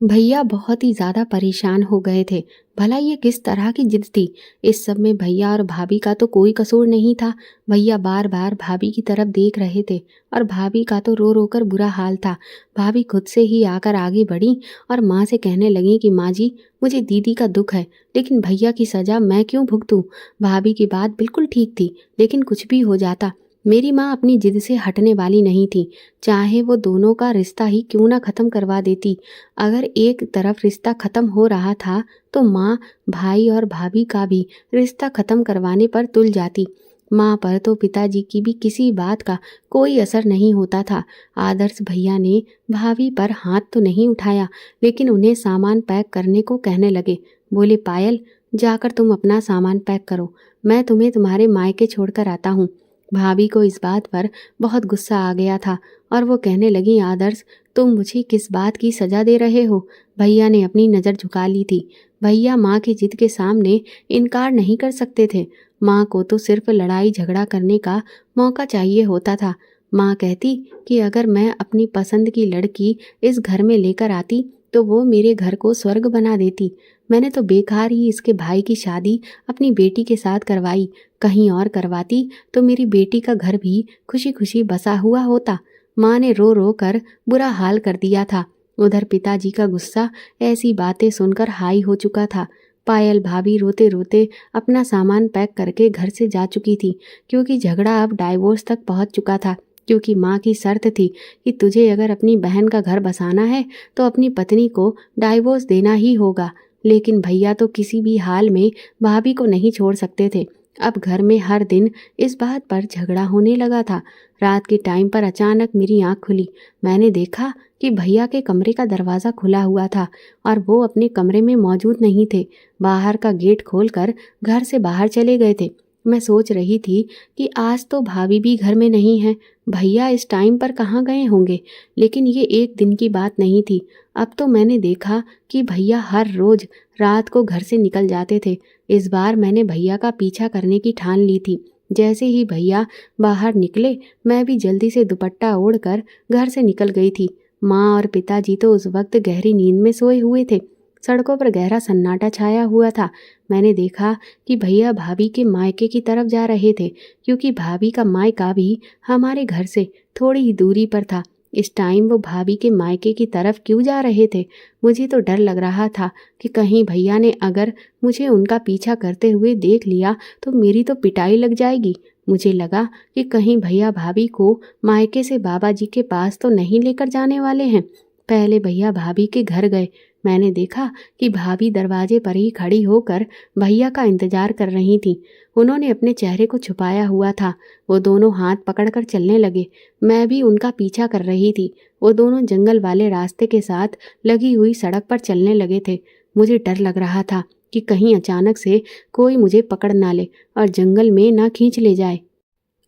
भैया बहुत ही ज़्यादा परेशान हो गए थे। भला ये किस तरह की जिद थी? इस सब में भैया और भाभी का तो कोई कसूर नहीं था। भैया बार बार भाभी की तरफ देख रहे थे और भाभी का तो रो रो कर बुरा हाल था। भाभी खुद से ही आकर आगे बढ़ी और माँ से कहने लगी कि माँ जी, मुझे दीदी का दुख है, लेकिन भैया की सज़ा मैं क्यों भुगतूं? भाभी की बात बिल्कुल ठीक थी, लेकिन कुछ भी हो जाता, मेरी माँ अपनी जिद से हटने वाली नहीं थी। चाहे वो दोनों का रिश्ता ही क्यों ना ख़त्म करवा देती। अगर एक तरफ रिश्ता ख़त्म हो रहा था तो माँ, भाई और भाभी का भी रिश्ता ख़त्म करवाने पर तुल जाती। माँ पर तो पिताजी की भी किसी बात का कोई असर नहीं होता था। आदर्श भैया ने भाभी पर हाथ तो नहीं उठाया, लेकिन उन्हें सामान पैक करने को कहने लगे। बोले, पायल, जाकर तुम अपना सामान पैक करो, मैं तुम्हें तुम्हारे मायके छोड़कर आता हूँ। भाभी को इस बात पर बहुत गुस्सा आ गया था और वो कहने लगी, आदर्श, तुम मुझे किस बात की सज़ा दे रहे हो? भैया ने अपनी नज़र झुका ली थी। भैया माँ की जिद के सामने इनकार नहीं कर सकते थे। माँ को तो सिर्फ लड़ाई झगड़ा करने का मौका चाहिए होता था। माँ कहती कि अगर मैं अपनी पसंद की लड़की इस घर में लेकर आती तो वो मेरे घर को स्वर्ग बना देती। मैंने तो बेकार ही इसके भाई की शादी अपनी बेटी के साथ करवाई। कहीं और करवाती तो मेरी बेटी का घर भी खुशी खुशी बसा हुआ होता। माँ ने रो रो कर बुरा हाल कर दिया था। उधर पिताजी का गुस्सा ऐसी बातें सुनकर हाई हो चुका था। पायल भाभी रोते रोते अपना सामान पैक करके घर से जा चुकी थी, क्योंकि झगड़ा अब डाइवोर्स तक पहुंच चुका था। क्योंकि माँ की शर्त थी कि तुझे अगर अपनी बहन का घर बसाना है तो अपनी पत्नी को डाइवोर्स देना ही होगा। लेकिन भैया तो किसी भी हाल में भाभी को नहीं छोड़ सकते थे। अब घर में हर दिन इस बात पर झगड़ा होने लगा था। रात के टाइम पर अचानक मेरी आंख खुली। मैंने देखा कि भैया के कमरे का दरवाज़ा खुला हुआ था और वो अपने कमरे में मौजूद नहीं थे। बाहर का गेट खोलकर घर से बाहर चले गए थे। मैं सोच रही थी कि आज तो भाभी भी घर में नहीं है, भैया इस टाइम पर कहाँ गए होंगे। लेकिन ये एक दिन की बात नहीं थी। अब तो मैंने देखा कि भैया हर रोज़ रात को घर से निकल जाते थे। इस बार मैंने भैया का पीछा करने की ठान ली थी। जैसे ही भैया बाहर निकले, मैं भी जल्दी से दुपट्टा ओढ़कर घर से निकल गई थी। माँ और पिताजी तो उस वक्त गहरी नींद में सोए हुए थे। सड़कों पर गहरा सन्नाटा छाया हुआ था। मैंने देखा कि भैया भाभी के मायके की तरफ जा रहे थे, क्योंकि भाभी का मायका भी हमारे घर से थोड़ी ही दूरी पर था। इस टाइम वो भाभी के मायके की तरफ क्यों जा रहे थे? मुझे तो डर लग रहा था कि कहीं भैया ने अगर मुझे उनका पीछा करते हुए देख लिया तो मेरी तो पिटाई लग जाएगी। मुझे लगा कि कहीं भैया भाभी को मायके से बाबा जी के पास तो नहीं लेकर जाने वाले हैं। पहले भैया भाभी के घर गए। मैंने देखा कि भाभी दरवाजे पर ही खड़ी होकर भैया का इंतजार कर रही थी। उन्होंने अपने चेहरे को छुपाया हुआ था। वो दोनों हाथ पकड़कर चलने लगे। मैं भी उनका पीछा कर रही थी। वो दोनों जंगल वाले रास्ते के साथ लगी हुई सड़क पर चलने लगे थे। मुझे डर लग रहा था कि कहीं अचानक से कोई मुझे पकड़ ना ले और जंगल में ना खींच ले जाए।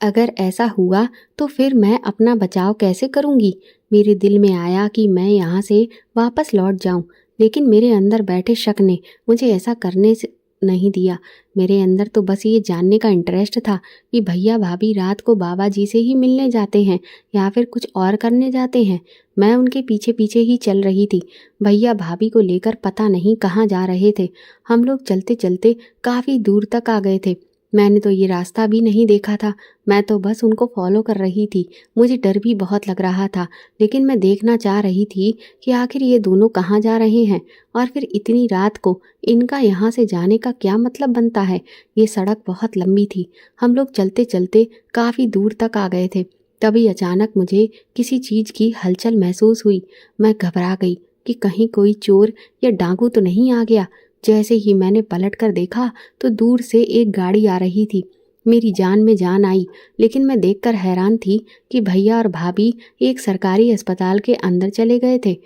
अगर ऐसा हुआ तो फिर मैं अपना बचाव कैसे करूंगी? मेरे दिल में आया कि मैं यहाँ से वापस लौट जाऊं, लेकिन मेरे अंदर बैठे शक ने मुझे ऐसा करने से नहीं दिया। मेरे अंदर तो बस ये जानने का इंटरेस्ट था कि भैया भाभी रात को बाबा जी से ही मिलने जाते हैं या फिर कुछ और करने जाते हैं। मैं उनके पीछे पीछे ही चल रही थी। भैया भाभी को लेकर पता नहीं कहाँ जा रहे थे। हम लोग चलते चलते काफ़ी दूर तक आ गए थे। मैंने तो ये रास्ता भी नहीं देखा था। मैं तो बस उनको फॉलो कर रही थी। मुझे डर भी बहुत लग रहा था, लेकिन मैं देखना चाह रही थी कि आखिर ये दोनों कहाँ जा रहे हैं और फिर इतनी रात को इनका यहाँ से जाने का क्या मतलब बनता है। ये सड़क बहुत लंबी थी। हम लोग चलते चलते काफ़ी दूर तक आ गए थे। तभी अचानक मुझे किसी चीज़ की हलचल महसूस हुई। मैं घबरा गई कि कहीं कोई चोर या डाकू तो नहीं आ गया। जैसे ही मैंने पलट कर देखा तो दूर से एक गाड़ी आ रही थी। मेरी जान में जान आई, लेकिन मैं देखकर हैरान थी कि भैया और भाभी एक सरकारी अस्पताल के अंदर चले गए थे।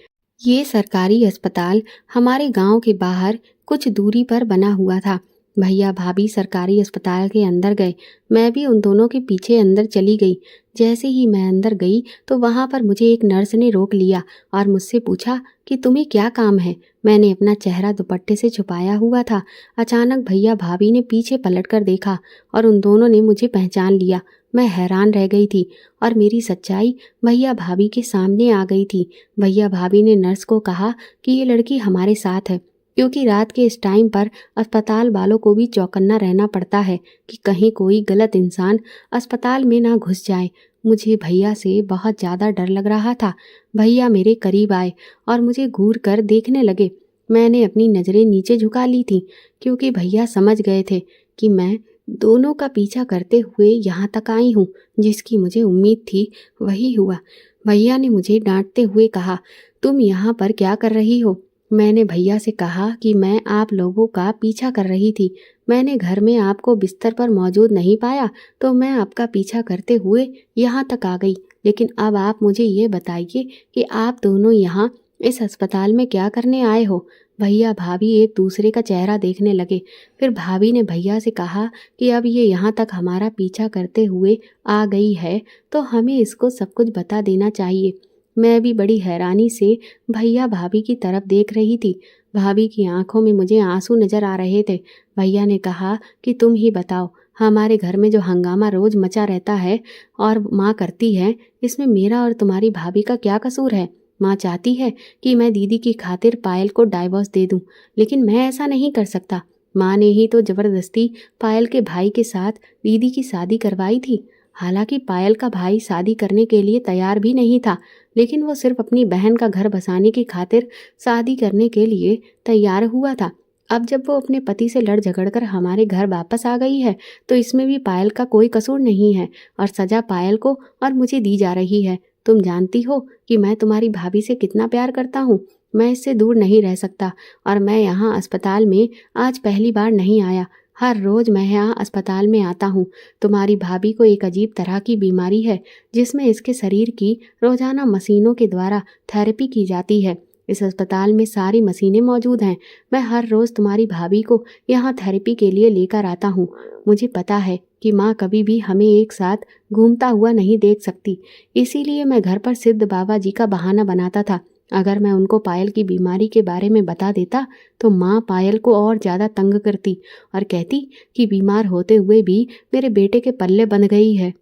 ये सरकारी अस्पताल हमारे गांव के बाहर कुछ दूरी पर बना हुआ था। भैया भाभी सरकारी अस्पताल के अंदर गए। मैं भी उन दोनों के पीछे अंदर चली गई। जैसे ही मैं अंदर गई तो वहाँ पर मुझे एक नर्स ने रोक लिया और मुझसे पूछा कि तुम्हें क्या काम है। मैंने अपना चेहरा दुपट्टे से छुपाया हुआ था। अचानक भैया भाभी ने पीछे पलट कर देखा और उन दोनों ने मुझे पहचान लिया। मैं हैरान रह गई थी और मेरी सच्चाई भैया भाभी के सामने आ गई थी। भैया भाभी ने नर्स को कहा कि ये लड़की हमारे साथ है, क्योंकि रात के इस टाइम पर अस्पताल वालों को भी चौकन्ना रहना पड़ता है कि कहीं कोई गलत इंसान अस्पताल में ना घुस जाए। मुझे भैया से बहुत ज़्यादा डर लग रहा था। भैया मेरे करीब आए और मुझे घूर कर देखने लगे। मैंने अपनी नज़रें नीचे झुका ली थी, क्योंकि भैया समझ गए थे कि मैं दोनों का पीछा करते हुए यहाँ तक आई हूँ। जिसकी मुझे उम्मीद थी वही हुआ। भैया ने मुझे डांटते हुए कहा, तुम यहाँ पर क्या कर रही हो? मैंने भैया से कहा कि मैं आप लोगों का पीछा कर रही थी। मैंने घर में आपको बिस्तर पर मौजूद नहीं पाया तो मैं आपका पीछा करते हुए यहाँ तक आ गई। लेकिन अब आप मुझे ये बताइए कि आप दोनों यहाँ इस अस्पताल में क्या करने आए हो? भैया भाभी एक दूसरे का चेहरा देखने लगे। फिर भाभी ने भैया से कहा कि अब ये यहाँ तक हमारा पीछा करते हुए आ गई है तो हमें इसको सब कुछ बता देना चाहिए। मैं भी बड़ी हैरानी से भैया भाभी की तरफ देख रही थी। भाभी की आंखों में मुझे आंसू नजर आ रहे थे। भैया ने कहा कि तुम ही बताओ, हमारे घर में जो हंगामा रोज मचा रहता है और माँ करती है, इसमें मेरा और तुम्हारी भाभी का क्या कसूर है? माँ चाहती है कि मैं दीदी की खातिर पायल को डाइवोर्स दे दूं, लेकिन मैं ऐसा नहीं कर सकता। माँ ने ही तो जबरदस्ती पायल के भाई के साथ दीदी की शादी करवाई थी। हालांकि पायल का भाई शादी करने के लिए तैयार भी नहीं था, लेकिन वो सिर्फ अपनी बहन का घर बसाने की खातिर शादी करने के लिए तैयार हुआ था। अब जब वो अपने पति से लड़ झगड़ कर हमारे घर वापस आ गई है तो इसमें भी पायल का कोई कसूर नहीं है और सजा पायल को और मुझे दी जा रही है। तुम जानती हो कि मैं तुम्हारी भाभी से कितना प्यार करता हूँ। मैं इससे दूर नहीं रह सकता और मैं यहाँ अस्पताल में आज पहली बार नहीं आया। हर रोज मैं यहाँ अस्पताल में आता हूँ। तुम्हारी भाभी को एक अजीब तरह की बीमारी है जिसमें इसके शरीर की रोजाना मशीनों के द्वारा थेरेपी की जाती है। इस अस्पताल में सारी मशीनें मौजूद हैं। मैं हर रोज तुम्हारी भाभी को यहाँ थेरेपी के लिए लेकर आता हूँ। मुझे पता है कि माँ कभी भी हमें एक साथ घूमता हुआ नहीं देख सकती, इसीलिए मैं घर पर सिद्ध बाबा जी का बहाना बनाता था। अगर मैं उनको पायल की बीमारी के बारे में बता देता तो माँ पायल को और ज़्यादा तंग करती और कहती कि बीमार होते हुए भी मेरे बेटे के पल्ले बंध गई है।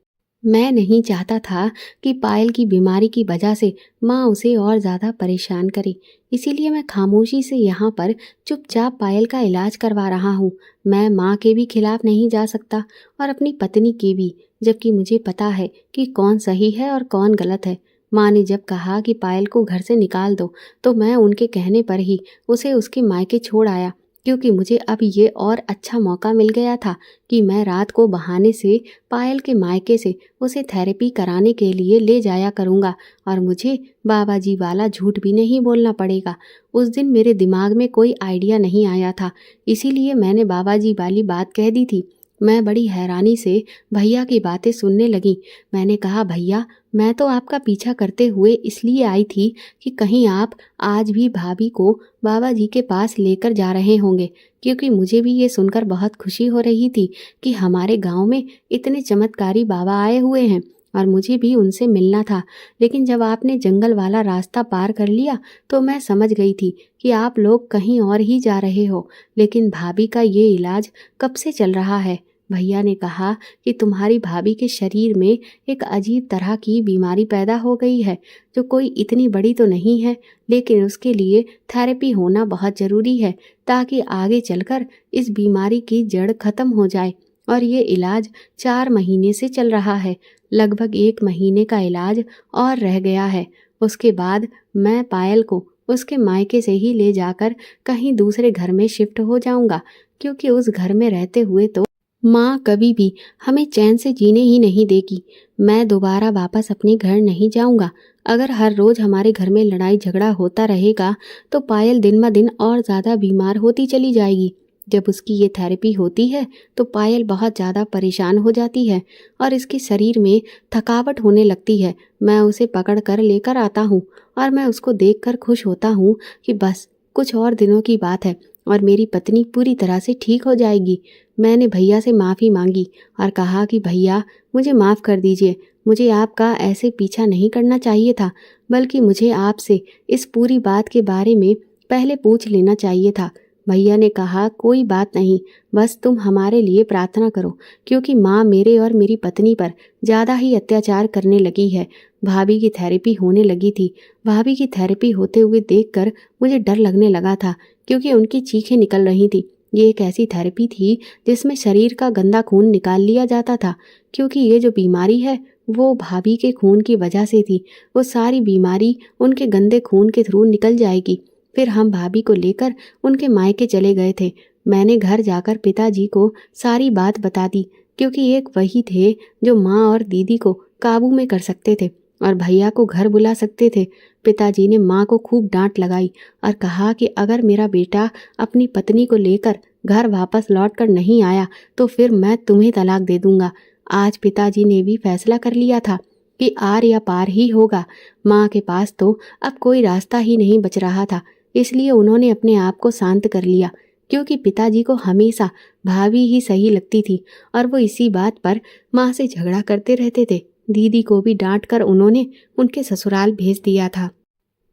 मैं नहीं चाहता था कि पायल की बीमारी की वजह से माँ उसे और ज़्यादा परेशान करे, इसीलिए मैं खामोशी से यहाँ पर चुपचाप पायल का इलाज करवा रहा हूँ। मैं माँ के भी खिलाफ नहीं जा सकता और अपनी पत्नी के भी, जबकि मुझे पता है कि कौन सही है और कौन गलत है। माँ ने जब कहा कि पायल को घर से निकाल दो तो मैं उनके कहने पर ही उसे उसके मायके छोड़ आया, क्योंकि मुझे अब ये और अच्छा मौका मिल गया था कि मैं रात को बहाने से पायल के मायके से उसे थेरेपी कराने के लिए ले जाया करूँगा और मुझे बाबा जी वाला झूठ भी नहीं बोलना पड़ेगा। उस दिन मेरे दिमाग में कोई आइडिया नहीं आया था, इसीलिए मैंने बाबा जी वाली बात कह दी थी। मैं बड़ी हैरानी से भैया की बातें सुनने लगी। मैंने कहा, भैया मैं तो आपका पीछा करते हुए इसलिए आई थी कि कहीं आप आज भी भाभी को बाबा जी के पास लेकर जा रहे होंगे, क्योंकि मुझे भी ये सुनकर बहुत खुशी हो रही थी कि हमारे गांव में इतने चमत्कारी बाबा आए हुए हैं और मुझे भी उनसे मिलना था। लेकिन जब आपने जंगल वाला रास्ता पार कर लिया तो मैं समझ गई थी कि आप लोग कहीं और ही जा रहे हो। लेकिन भाभी का ये इलाज कब से चल रहा है? भैया ने कहा कि तुम्हारी भाभी के शरीर में एक अजीब तरह की बीमारी पैदा हो गई है, जो कोई इतनी बड़ी तो नहीं है, लेकिन उसके लिए थेरेपी होना बहुत ज़रूरी है ताकि आगे चलकर इस बीमारी की जड़ खत्म हो जाए। और ये इलाज 4 महीने से चल रहा है। लगभग 1 महीने का इलाज और रह गया है। उसके बाद मैं पायल को उसके मायके से ही ले जाकर कहीं दूसरे घर में शिफ्ट हो जाऊंगा, क्योंकि उस घर में रहते हुए तो माँ कभी भी हमें चैन से जीने ही नहीं देगी। मैं दोबारा वापस अपने घर नहीं जाऊंगा। अगर हर रोज हमारे घर में लड़ाई झगड़ा होता रहेगा तो पायल दिन ब दिन और ज़्यादा बीमार होती चली जाएगी। जब उसकी ये थेरेपी होती है तो पायल बहुत ज़्यादा परेशान हो जाती है और इसके शरीर में थकावट होने लगती है। मैं उसे पकड़ कर लेकर आता हूँ और मैं उसको देखकर खुश होता हूँ कि बस कुछ और दिनों की बात है और मेरी पत्नी पूरी तरह से ठीक हो जाएगी। मैंने भैया से माफ़ी मांगी और कहा कि भैया मुझे माफ़ कर दीजिए। मुझे आपका ऐसे पीछा नहीं करना चाहिए था, बल्कि मुझे आपसे इस पूरी बात के बारे में पहले पूछ लेना चाहिए था। भैया ने कहा, कोई बात नहीं, बस तुम हमारे लिए प्रार्थना करो, क्योंकि माँ मेरे और मेरी पत्नी पर ज़्यादा ही अत्याचार करने लगी है। भाभी की थेरेपी होने लगी थी। भाभी की थेरेपी होते हुए देखकर मुझे डर लगने लगा था, क्योंकि उनकी चीखें निकल रही थी। ये एक ऐसी थेरेपी थी जिसमें शरीर का गंदा खून निकाल लिया जाता था, क्योंकि ये जो बीमारी है वो भाभी के खून की वजह से थी। वो सारी बीमारी उनके गंदे खून के थ्रू निकल जाएगी। फिर हम भाभी को लेकर उनके मायके चले गए थे। मैंने घर जाकर पिताजी को सारी बात बता दी, क्योंकि एक वही थे जो माँ और दीदी को काबू में कर सकते थे और भैया को घर बुला सकते थे। पिताजी ने माँ को खूब डांट लगाई और कहा कि अगर मेरा बेटा अपनी पत्नी को लेकर घर वापस लौट कर नहीं आया तो फिर मैं तुम्हें तलाक दे दूंगा। आज पिताजी ने भी फैसला कर लिया था कि आर या पार ही होगा। माँ के पास तो अब कोई रास्ता ही नहीं बच रहा था, इसलिए उन्होंने अपने आप को शांत कर लिया, क्योंकि पिताजी को हमेशा भाभी ही सही लगती थी और वो इसी बात पर माँ से झगड़ा करते रहते थे। दीदी को भी डांट कर उन्होंने उनके ससुराल भेज दिया था।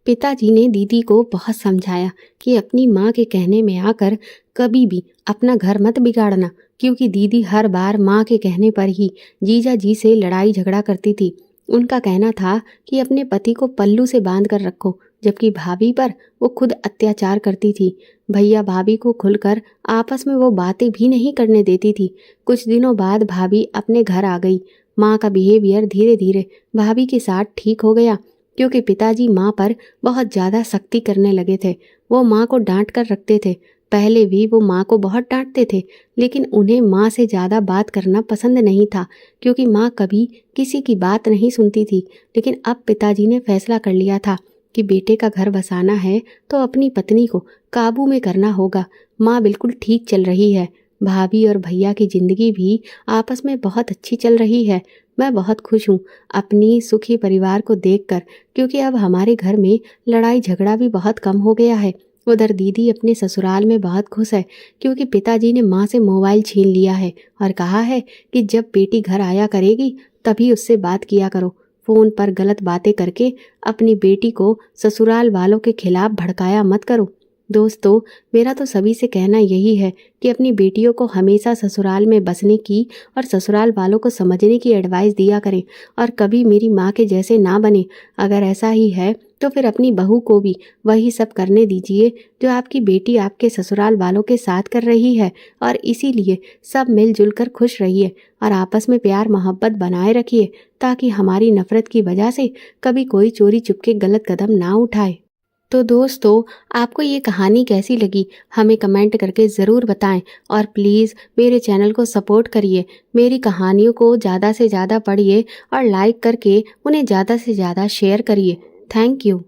पिताजी ने दीदी को बहुत समझाया कि अपनी माँ के कहने में आकर कभी भी अपना घर मत बिगाड़ना, क्योंकि दीदी हर बार माँ के कहने पर ही जीजा जी से लड़ाई झगड़ा करती थी। उनका कहना था कि अपने पति को पल्लू से बांध कर रखो, जबकि भाभी पर वो खुद अत्याचार करती थी। भैया भाभी को खुलकर आपस में वो बातें भी नहीं करने देती थी। कुछ दिनों बाद भाभी अपने घर आ गई। माँ का बिहेवियर धीरे धीरे भाभी के साथ ठीक हो गया, क्योंकि पिताजी माँ पर बहुत ज़्यादा सख्ती करने लगे थे। वो माँ को डांट कर रखते थे। पहले भी वो माँ को बहुत डांटते थे, लेकिन उन्हें माँ से ज़्यादा बात करना पसंद नहीं था, क्योंकि माँ कभी किसी की बात नहीं सुनती थी। लेकिन अब पिताजी ने फैसला कर लिया था कि बेटे का घर बसाना है तो अपनी पत्नी को काबू में करना होगा। माँ बिल्कुल ठीक चल रही है। भाभी और भैया की ज़िंदगी भी आपस में बहुत अच्छी चल रही है। मैं बहुत खुश हूँ अपनी सुखी परिवार को देखकर, क्योंकि अब हमारे घर में लड़ाई झगड़ा भी बहुत कम हो गया है। उधर दीदी अपने ससुराल में बहुत खुश है, क्योंकि पिताजी ने माँ से मोबाइल छीन लिया है और कहा है कि जब बेटी घर आया करेगी तभी उससे बात किया करो। फ़ोन पर गलत बातें करके अपनी बेटी को ससुराल वालों के खिलाफ भड़काया मत करो। दोस्तों, मेरा तो सभी से कहना यही है कि अपनी बेटियों को हमेशा ससुराल में बसने की और ससुराल वालों को समझने की एडवाइस दिया करें और कभी मेरी माँ के जैसे ना बने। अगर ऐसा ही है तो फिर अपनी बहू को भी वही सब करने दीजिए जो आपकी बेटी आपके ससुराल वालों के साथ कर रही है, और इसीलिए सब मिलजुल कर खुश रहिए और आपस में प्यार मोहब्बत बनाए रखिए, ताकि हमारी नफरत की वजह से कभी कोई चोरी चुपके गलत कदम ना उठाए। तो दोस्तों, आपको ये कहानी कैसी लगी हमें कमेंट करके ज़रूर बताएं, और प्लीज़ मेरे चैनल को सपोर्ट करिए। मेरी कहानियों को ज़्यादा से ज़्यादा पढ़िए और लाइक करके उन्हें ज़्यादा से ज़्यादा शेयर करिए। Thank you.